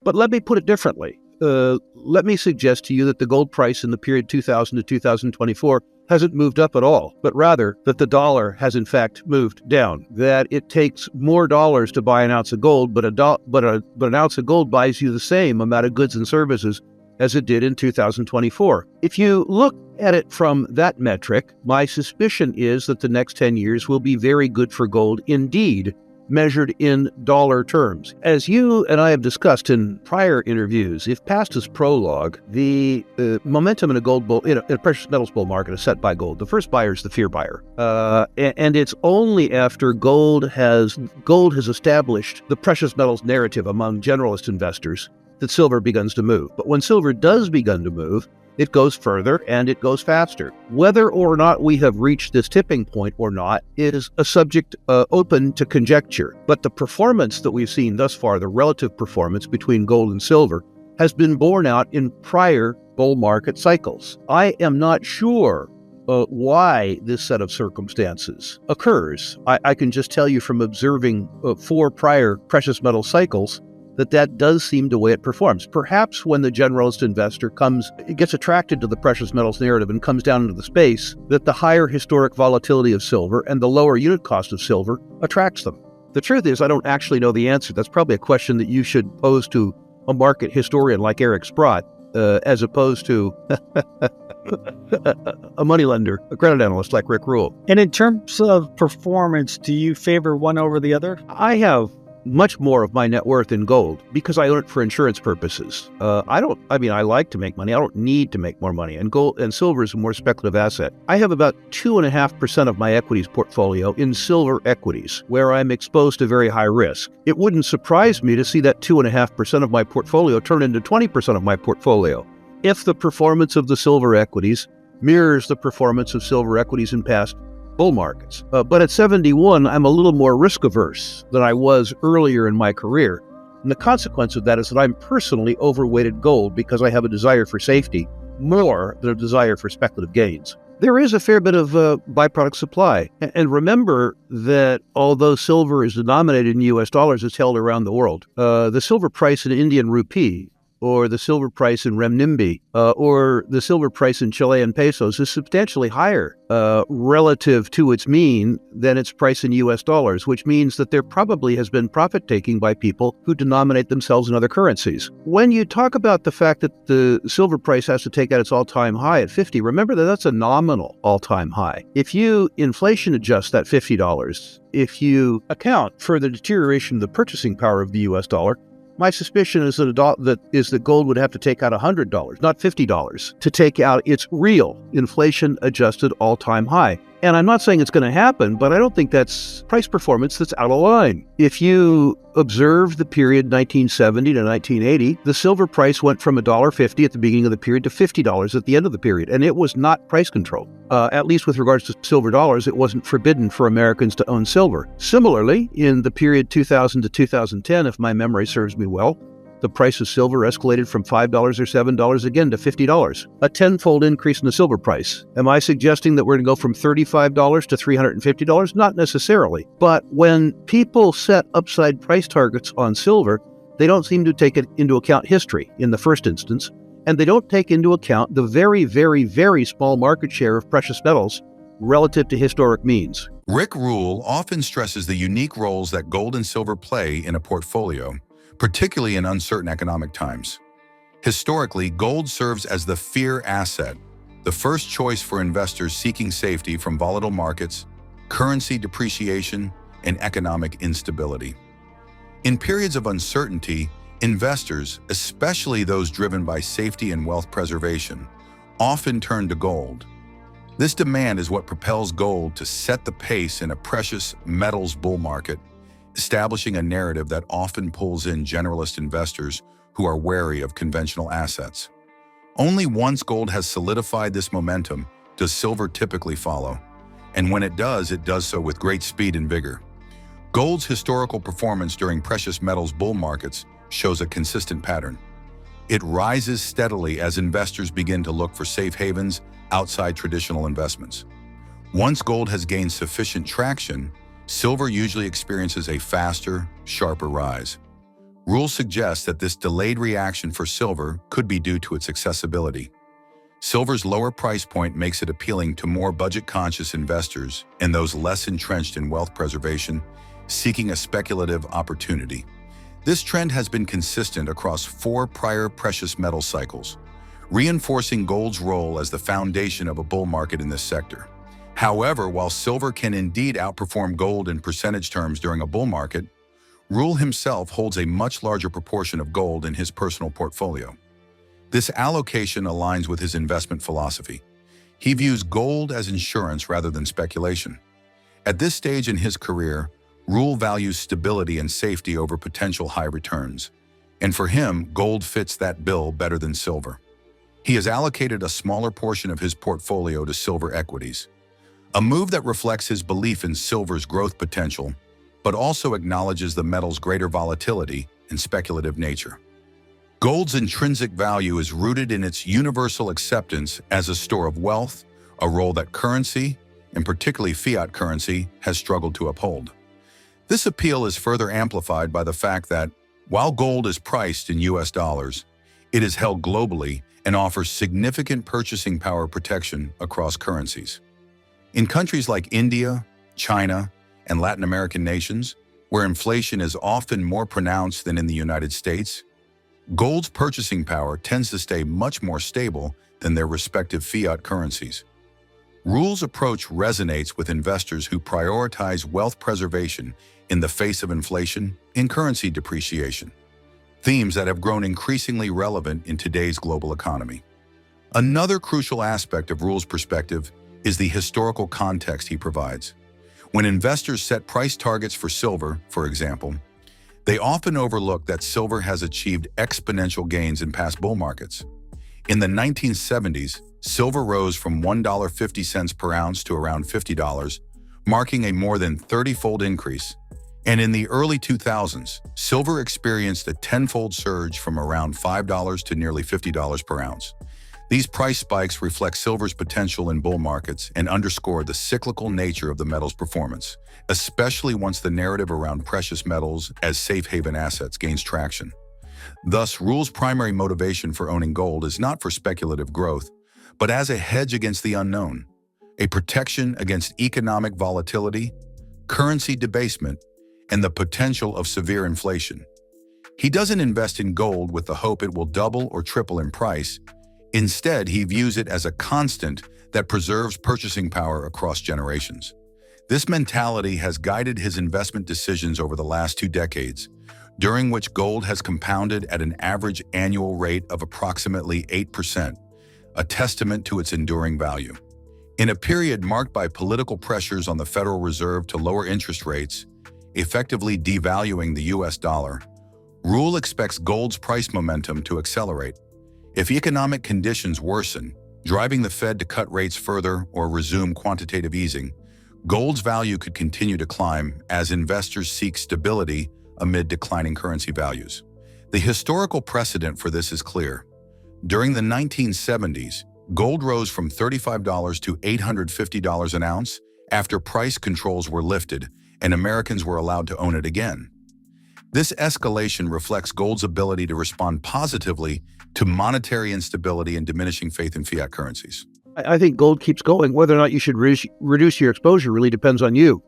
But let me put it differently. Let me suggest to you that the gold price in the period 2000 to 2024 hasn't moved up at all, but rather that the dollar has in fact moved down, that it takes more dollars to buy an ounce of gold, but an ounce of gold buys you the same amount of goods and services as it did in 2024. If you look at it from that metric, my suspicion is that the next 10 years will be very good for gold indeed, measured in dollar terms. As you and I have discussed in prior interviews, if past is prologue, the momentum in a gold bull, in a precious metals bull market is set by gold. The first buyer is the fear buyer. And it's only after gold has established the precious metals narrative among generalist investors that silver begins to move. But when silver does begin to move, it goes further and it goes faster. Whether or not we have reached this tipping point or not is a subject open to conjecture. But the performance that we've seen thus far, the relative performance between gold and silver, has been borne out in prior bull market cycles. I am not sure why this set of circumstances occurs. I can just tell you from observing 4 prior precious metal cycles that does seem the way it performs. Perhaps when the generalist investor gets attracted to the precious metals narrative and comes down into the space, that the higher historic volatility of silver and the lower unit cost of silver attracts them. The truth is, I don't actually know the answer. That's probably a question that you should pose to a market historian like Eric Sprott, as opposed to a moneylender, a credit analyst like Rick Rule. And in terms of performance, do you favor one over the other? I have much more of my net worth in gold because I own it for insurance purposes. I like to make money. I don't need to make more money. And gold and silver is a more speculative asset. I have about 2.5% of my equities portfolio in silver equities, where I'm exposed to very high risk. It wouldn't surprise me to see that 2.5% of my portfolio turn into 20% of my portfolio if the performance of the silver equities mirrors the performance of silver equities in past bull markets. But at 71, I'm a little more risk averse than I was earlier in my career. And the consequence of that is that I'm personally overweighted gold because I have a desire for safety more than a desire for speculative gains. There is a fair bit of byproduct supply. And remember that although silver is denominated in US dollars, it's held around the world. The silver price in Indian rupee, or the silver price in renminbi, or the silver price in Chilean pesos is substantially higher relative to its mean than its price in US dollars, which means that there probably has been profit-taking by people who denominate themselves in other currencies. When you talk about the fact that the silver price has to take out its all-time high at 50, remember that that's a nominal all-time high. If you inflation adjust that $50, if you account for the deterioration of the purchasing power of the US dollar, my suspicion is that gold would have to take out $100, not $50, to take out its real inflation-adjusted all-time high. And I'm not saying it's going to happen, but I don't think that's price performance that's out of line. If you observe the period 1970 to 1980, the silver price went from $1.50 at the beginning of the period to $50 at the end of the period, and it was not price control. At least with regards to silver dollars, it wasn't forbidden for Americans to own silver. Similarly, in the period 2000 to 2010, if my memory serves me well, the price of silver escalated from $5 or $7 again to $50, a tenfold increase in the silver price. Am I suggesting that we're going to go from $35 to $350? Not necessarily. But when people set upside price targets on silver, they don't seem to take into account history in the first instance, and they don't take into account the very, very, very small market share of precious metals relative to historic means. Rick Rule often stresses the unique roles that gold and silver play in a portfolio, particularly in uncertain economic times. Historically, gold serves as the fear asset, the first choice for investors seeking safety from volatile markets, currency depreciation, and economic instability. In periods of uncertainty, investors, especially those driven by safety and wealth preservation, often turn to gold. This demand is what propels gold to set the pace in a precious metals bull market, establishing a narrative that often pulls in generalist investors who are wary of conventional assets. Only once gold has solidified this momentum does silver typically follow, and when it does so with great speed and vigor. Gold's historical performance during precious metals bull markets shows a consistent pattern. It rises steadily as investors begin to look for safe havens outside traditional investments. Once gold has gained sufficient traction, silver usually experiences a faster, sharper rise. Rules suggest that this delayed reaction for silver could be due to its accessibility. Silver's lower price point makes it appealing to more budget-conscious investors and those less entrenched in wealth preservation, seeking a speculative opportunity. This trend has been consistent across 4 prior precious metal cycles, reinforcing gold's role as the foundation of a bull market in this sector. However, while silver can indeed outperform gold in percentage terms during a bull market, Rule himself holds a much larger proportion of gold in his personal portfolio. This allocation aligns with his investment philosophy. He views gold as insurance rather than speculation. At this stage in his career, Rule values stability and safety over potential high returns, and for him, gold fits that bill better than silver. He has allocated a smaller portion of his portfolio to silver equities, a move that reflects his belief in silver's growth potential, but also acknowledges the metal's greater volatility and speculative nature. Gold's intrinsic value is rooted in its universal acceptance as a store of wealth, a role that currency, and particularly fiat currency, has struggled to uphold. This appeal is further amplified by the fact that, while gold is priced in US dollars, it is held globally and offers significant purchasing power protection across currencies. In countries like India, China, and Latin American nations, where inflation is often more pronounced than in the United States, gold's purchasing power tends to stay much more stable than their respective fiat currencies. Rule's approach resonates with investors who prioritize wealth preservation in the face of inflation and currency depreciation, themes that have grown increasingly relevant in today's global economy. Another crucial aspect of Rule's perspective is the historical context he provides. When investors set price targets for silver, for example, they often overlook that silver has achieved exponential gains in past bull markets. In the 1970s, silver rose from $1.50 per ounce to around $50, marking a more than 30-fold increase. And in the early 2000s, silver experienced a 10-fold surge from around $5 to nearly $50 per ounce. These price spikes reflect silver's potential in bull markets and underscore the cyclical nature of the metal's performance, especially once the narrative around precious metals as safe haven assets gains traction. Thus, Rule's primary motivation for owning gold is not for speculative growth, but as a hedge against the unknown, a protection against economic volatility, currency debasement, and the potential of severe inflation. He doesn't invest in gold with the hope it will double or triple in price. Instead, he views it as a constant that preserves purchasing power across generations. This mentality has guided his investment decisions over the last 2 decades, during which gold has compounded at an average annual rate of approximately 8%, a testament to its enduring value. In a period marked by political pressures on the Federal Reserve to lower interest rates, effectively devaluing the US dollar, Rule expects gold's price momentum to accelerate. If economic conditions worsen, driving the Fed to cut rates further or resume quantitative easing, gold's value could continue to climb as investors seek stability amid declining currency values. The historical precedent for this is clear. During the 1970s, gold rose from $35 to $850 an ounce after price controls were lifted and Americans were allowed to own it again. This escalation reflects gold's ability to respond positively to monetary instability and diminishing faith in fiat currencies. I think gold keeps going. Whether or not you should reduce your exposure really depends on you.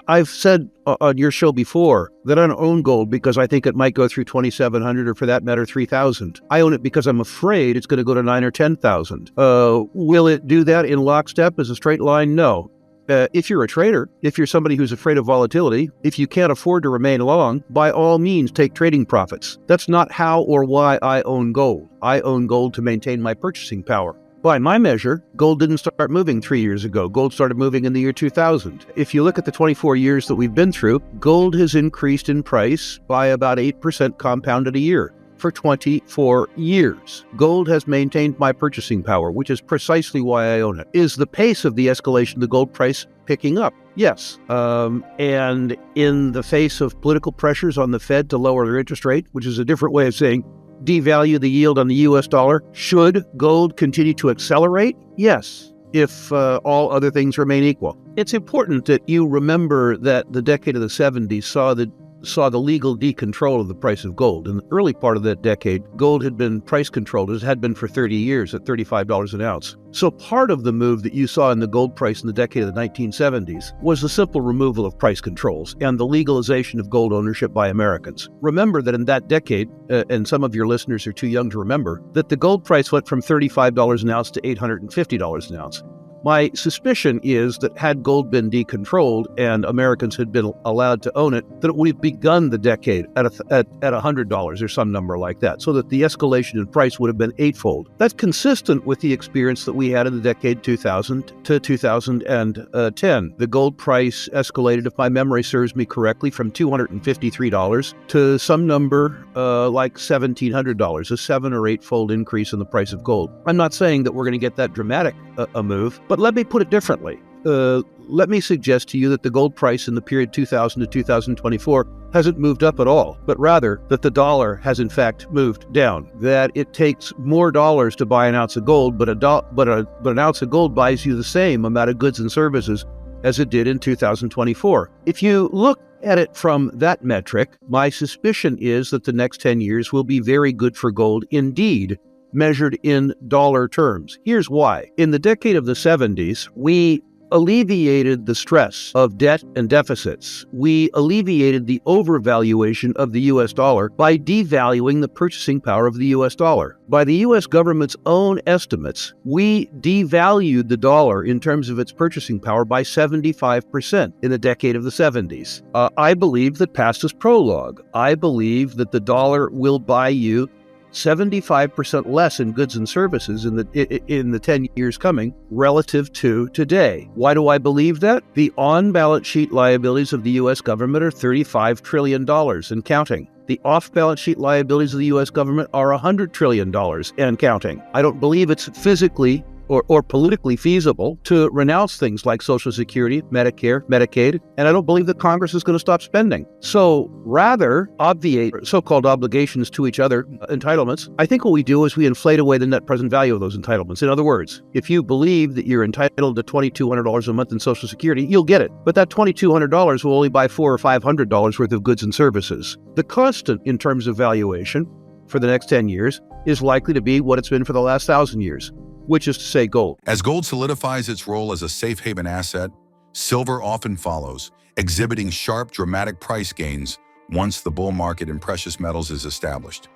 I've said on your show before that I don't own gold because I think it might go through 2,700 or for that matter 3,000. I own it because I'm afraid it's going to go to 9 or 10,000. Will it do that in lockstep as a straight line? No. If you're a trader, if you're somebody who's afraid of volatility, if you can't afford to remain long, by all means take trading profits. That's not how or why I own gold. I own gold to maintain my purchasing power. By my measure, gold didn't start moving 3 years ago. Gold started moving in the year 2000. If you look at the 24 years that we've been through, gold has increased in price by about 8% compounded a year. For 24 years. Gold has maintained my purchasing power, which is precisely why I own it. Is the pace of the escalation of the gold price picking up? Yes. And in the face of political pressures on the Fed to lower their interest rate, which is a different way of saying devalue the yield on the US dollar, should gold continue to accelerate? Yes, if all other things remain equal. It's important that you remember that the decade of the 70s saw the saw the legal decontrol of the price of gold. In the early part of that decade, gold had been price controlled, as it had been for 30 years at $35 an ounce. So part of the move that you saw in the gold price in the decade of the 1970s was the simple removal of price controls and the legalization of gold ownership by Americans. Remember that in that decade, and some of your listeners are too young to remember, that the gold price went from $35 an ounce to $850 an ounce. My suspicion is that had gold been decontrolled and Americans had been allowed to own it, that it would have begun the decade at $100 or some number like that, so that the escalation in price would have been eightfold. That's consistent with the experience that we had in the decade 2000 to 2010. The gold price escalated, if my memory serves me correctly, from $253 to some number like $1,700, a 7 or 8-fold increase in the price of gold. I'm not saying that we're going to get that dramatic a move, but let me put it differently. Let me suggest to you that the gold price in the period 2000 to 2024 hasn't moved up at all, but rather that the dollar has in fact moved down, that it takes more dollars to buy an ounce of gold, but an ounce of gold buys you the same amount of goods and services as it did in 2024. If you look at it from that metric, my suspicion is that the next 10 years will be very good for gold indeed, measured in dollar terms. Here's why. In the decade of the 70s, we alleviated the stress of debt and deficits. We alleviated the overvaluation of the US dollar by devaluing the purchasing power of the US dollar. By the US government's own estimates, we devalued the dollar in terms of its purchasing power by 75% in the decade of the 70s. I believe that past is prologue. I believe that the dollar will buy you 75% less in goods and services in the 10 years coming relative to today. Why do I believe that? The on-balance sheet liabilities of the U.S. government are $35 trillion and counting. The off-balance sheet liabilities of the U.S. government are $100 trillion and counting. I don't believe it's physically or politically feasible to renounce things like Social Security, Medicare, Medicaid, and I don't believe that Congress is going to stop spending. So rather obviate so-called obligations to each other, entitlements, I think what we do is we inflate away the net present value of those entitlements. In other words, if you believe that you're entitled to $2,200 a month in Social Security, you'll get it. But that $2,200 will only buy $400 or $500 worth of goods and services. The constant in terms of valuation for the next 10 years is likely to be what it's been for the last 1,000 years, which is to say gold. As gold solidifies its role as a safe haven asset, silver often follows, exhibiting sharp, dramatic price gains once the bull market in precious metals is established.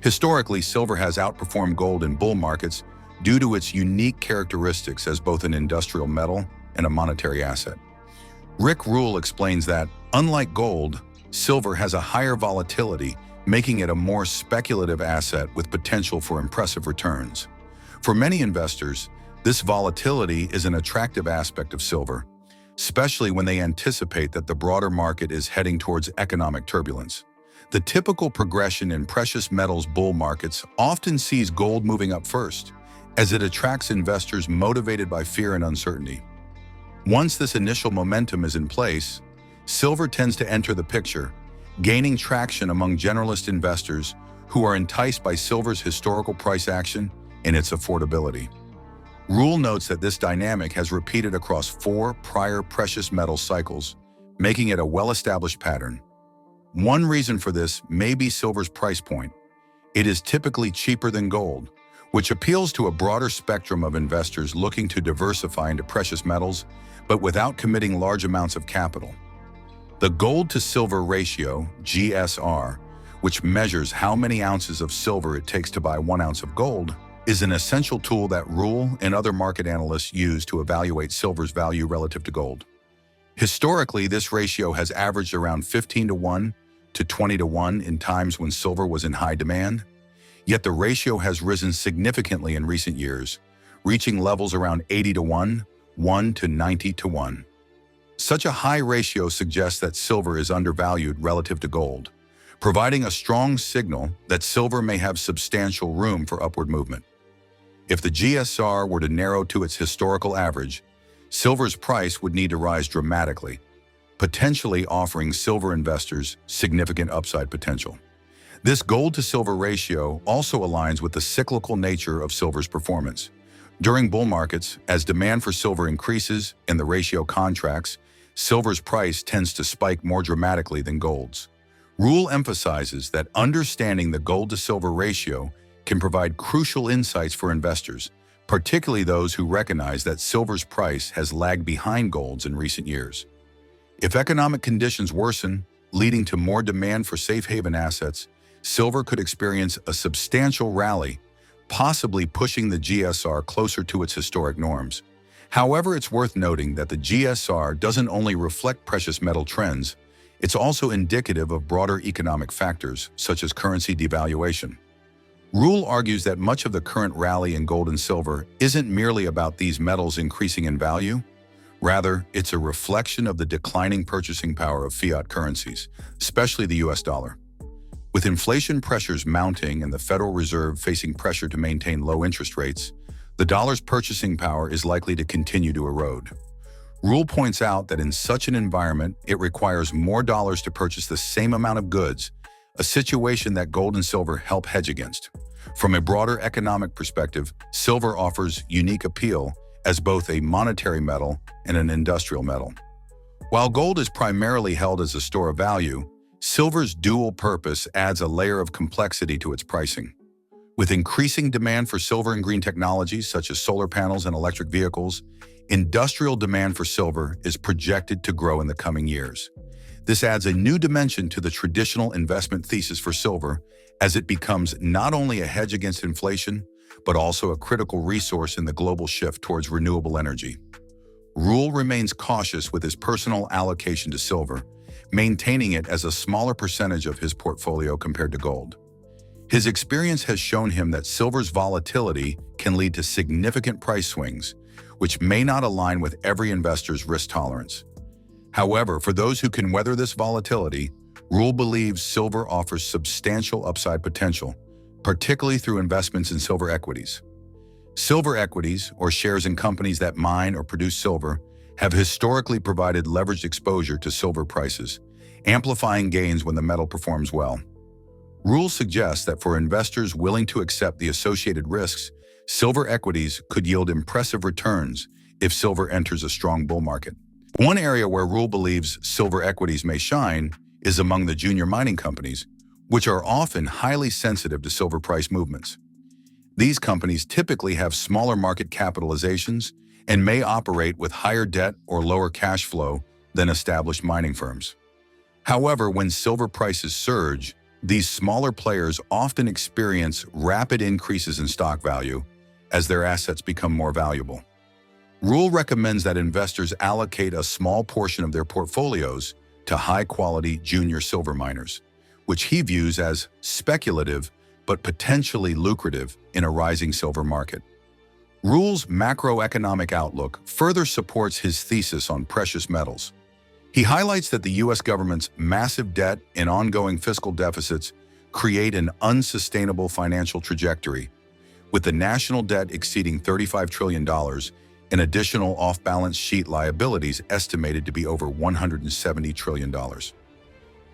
Historically, silver has outperformed gold in bull markets due to its unique characteristics as both an industrial metal and a monetary asset. Rick Rule explains that, unlike gold, silver has a higher volatility, making it a more speculative asset with potential for impressive returns. For many investors, this volatility is an attractive aspect of silver, especially when they anticipate that the broader market is heading towards economic turbulence. The typical progression in precious metals bull markets often sees gold moving up first, as it attracts investors motivated by fear and uncertainty. Once this initial momentum is in place, silver tends to enter the picture, gaining traction among generalist investors who are enticed by silver's historical price action and its affordability. Rule notes that this dynamic has repeated across 4 prior precious metal cycles, making it a well-established pattern. One reason for this may be silver's price point. It is typically cheaper than gold, which appeals to a broader spectrum of investors looking to diversify into precious metals, but without committing large amounts of capital. The gold-to-silver ratio, GSR, which measures how many ounces of silver it takes to buy 1 ounce of gold, is an essential tool that Rule and other market analysts use to evaluate silver's value relative to gold. Historically, this ratio has averaged around 15-to-1 to 20-to-1 in times when silver was in high demand, yet the ratio has risen significantly in recent years, reaching levels around 80-to-1, 1 to 90-to-1. Such a high ratio suggests that silver is undervalued relative to gold, providing a strong signal that silver may have substantial room for upward movement. If the GSR were to narrow to its historical average, silver's price would need to rise dramatically, potentially offering silver investors significant upside potential. This gold-to-silver ratio also aligns with the cyclical nature of silver's performance. During bull markets, as demand for silver increases and the ratio contracts, silver's price tends to spike more dramatically than gold's. Rule emphasizes that understanding the gold-to-silver ratio can provide crucial insights for investors, particularly those who recognize that silver's price has lagged behind gold's in recent years. If economic conditions worsen, leading to more demand for safe haven assets, silver could experience a substantial rally, possibly pushing the GSR closer to its historic norms. However, it's worth noting that the GSR doesn't only reflect precious metal trends, it's also indicative of broader economic factors, such as currency devaluation. Rule argues that much of the current rally in gold and silver isn't merely about these metals increasing in value. Rather, it's a reflection of the declining purchasing power of fiat currencies, especially the US dollar. With inflation pressures mounting and the Federal Reserve facing pressure to maintain low interest rates, the dollar's purchasing power is likely to continue to erode. Rule points out that in such an environment, it requires more dollars to purchase the same amount of goods, a situation that gold and silver help hedge against. From a broader economic perspective, silver offers unique appeal as both a monetary metal and an industrial metal. While gold is primarily held as a store of value, silver's dual purpose adds a layer of complexity to its pricing. With increasing demand for silver and green technologies such as solar panels and electric vehicles, industrial demand for silver is projected to grow in the coming years. This adds a new dimension to the traditional investment thesis for silver, as it becomes not only a hedge against inflation, but also a critical resource in the global shift towards renewable energy. Rule remains cautious with his personal allocation to silver, maintaining it as a smaller percentage of his portfolio compared to gold. His experience has shown him that silver's volatility can lead to significant price swings, which may not align with every investor's risk tolerance. However, for those who can weather this volatility, Rule believes silver offers substantial upside potential, particularly through investments in silver equities. Silver equities, or shares in companies that mine or produce silver, have historically provided leveraged exposure to silver prices, amplifying gains when the metal performs well. Rule suggests that for investors willing to accept the associated risks, silver equities could yield impressive returns if silver enters a strong bull market. One area where Rule believes silver equities may shine is among the junior mining companies, which are often highly sensitive to silver price movements. These companies typically have smaller market capitalizations and may operate with higher debt or lower cash flow than established mining firms. However, when silver prices surge, these smaller players often experience rapid increases in stock value as their assets become more valuable. Rule recommends that investors allocate a small portion of their portfolios to high-quality junior silver miners, which he views as speculative but potentially lucrative in a rising silver market. Rule's macroeconomic outlook further supports his thesis on precious metals. He highlights that the U.S. government's massive debt and ongoing fiscal deficits create an unsustainable financial trajectory, with the national debt exceeding $35 trillion and additional off-balance sheet liabilities estimated to be over $170 trillion.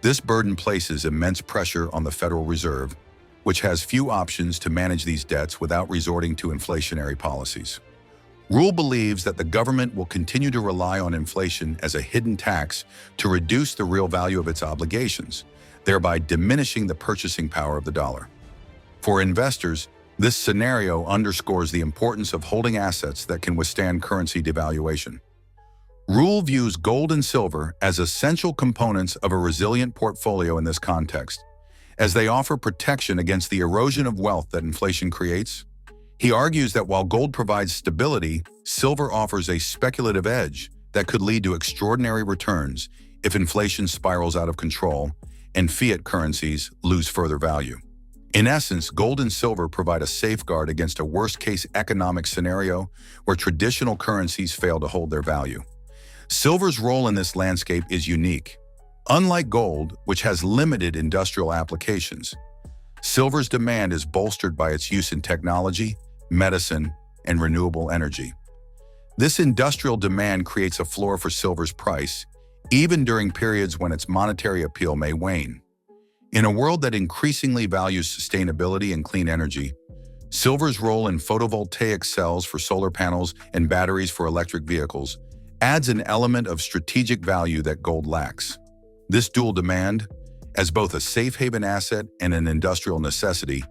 This burden places immense pressure on the Federal Reserve, which has few options to manage these debts without resorting to inflationary policies. Rule believes that the government will continue to rely on inflation as a hidden tax to reduce the real value of its obligations, thereby diminishing the purchasing power of the dollar. For investors, this scenario underscores the importance of holding assets that can withstand currency devaluation. Rule views gold and silver as essential components of a resilient portfolio in this context, as they offer protection against the erosion of wealth that inflation creates. He argues that while gold provides stability, silver offers a speculative edge that could lead to extraordinary returns if inflation spirals out of control and fiat currencies lose further value. In essence, gold and silver provide a safeguard against a worst-case economic scenario where traditional currencies fail to hold their value. Silver's role in this landscape is unique. Unlike gold, which has limited industrial applications, silver's demand is bolstered by its use in technology, medicine, and renewable energy. This industrial demand creates a floor for silver's price, even during periods when its monetary appeal may wane. In a world that increasingly values sustainability and clean energy, silver's role in photovoltaic cells for solar panels and batteries for electric vehicles adds an element of strategic value that gold lacks. This dual demand, As both a safe haven asset and an industrial necessity,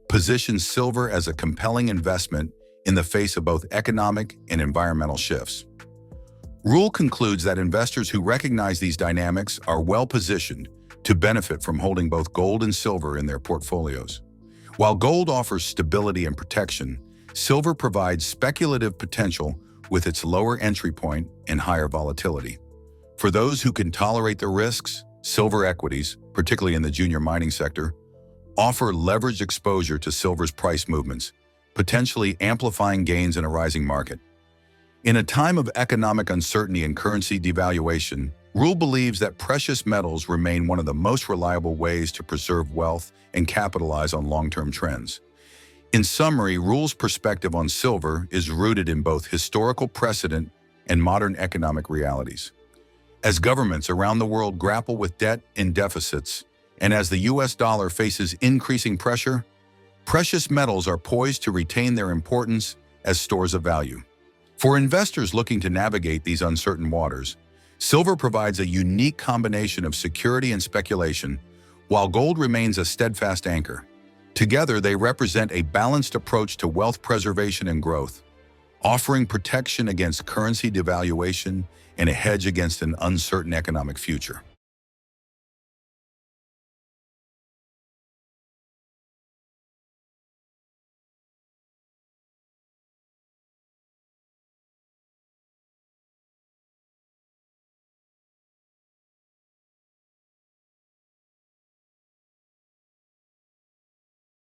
positions silver as a compelling investment in the face of both economic and environmental shifts. Rule concludes that investors who recognize these dynamics are well-positioned to benefit from holding both gold and silver in their portfolios. While gold offers stability and protection, silver provides speculative potential with its lower entry point and higher volatility. For those who can tolerate the risks, silver equities, particularly in the junior mining sector, offer leveraged exposure to silver's price movements, potentially amplifying gains in a rising market. In a time of economic uncertainty and currency devaluation, Rule believes that precious metals remain one of the most reliable ways to preserve wealth and capitalize on long-term trends. In summary, Rule's perspective on silver is rooted in both historical precedent and modern economic realities. As governments around the world grapple with debt and deficits, and as the US dollar faces increasing pressure, precious metals are poised to retain their importance as stores of value. For investors looking to navigate these uncertain waters, silver provides a unique combination of security and speculation, while gold remains a steadfast anchor. Together, they represent a balanced approach to wealth preservation and growth, offering protection against currency devaluation and a hedge against an uncertain economic future.